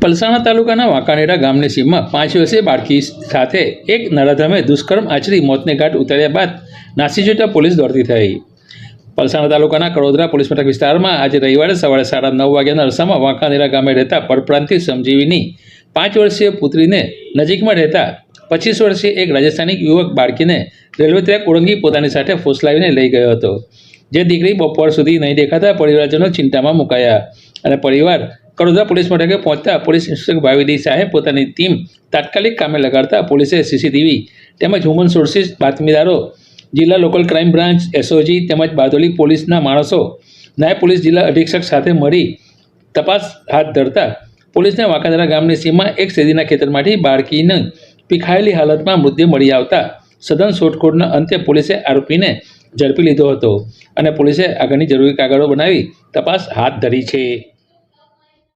પલસાણા તાલુકાના વાંકાનેરા ગામની સીમમાં 5 વર્ષીય બાળકી સાથે એક નરાધમે દુષ્કર્મ આચરી મોતને ઘાટ ઉતાર્યા બાદ નાસી જતા પોલીસ દોડતી થઈ। પલસાણા તાલુકાના કડોદરા પોલીસ મથક વિસ્તારમાં આજે રવિવારે સવારે 9:30 વાગ્યાના અરસામાં વાંકાનેરા ગામે રહેતા પરપ્રાંતિય સમજીવીની 5 વર્ષીય પુત્રીને નજીકમાં રહેતા 25 વર્ષીય એક રાજસ્થાની યુવક બાળકીને રેલવે ટ્રેક ઓળંગી પોતાની સાથે ફોસલાવીને લઈ ગયો હતો, જે દીકરી બપોર સુધી નહીં દેખાતા પરિવારજનો ચિંતામાં મુકાયા અને પરિવાર કડોદરા પોલીસ મથકે પહોંચતા પોલીસ ઇન્સ્પેક્ટર ભાવિદી શાહે પોતાની ટીમ તાત્કાલિક કામે લગાડતા પોલીસે સીસીટીવી તેમજ હ્યુમન સોર્સિસ બાતમીદારો, જિલ્લા લોકલ ક્રાઇમ બ્રાન્ચ, એસઓજી તેમજ બારડોલી પોલીસના માણસો, નાયબ પોલીસ જિલ્લા અધિક્ષક સાથે મળી તપાસ હાથ ધરતા પોલીસને વાંકાનેરા ગામની સીમમાં એક શેરડીના ખેતરમાંથી બાળકીને પીખાયેલી હાલતમાં મૃતદેહ મળી આવતા સઘન શોધખોળના અંતે પોલીસે આરોપીને ઝડપી લીધો હતો અને પોલીસે આગળની જરૂરી કાગળો બનાવી તપાસ હાથ ધરી છે।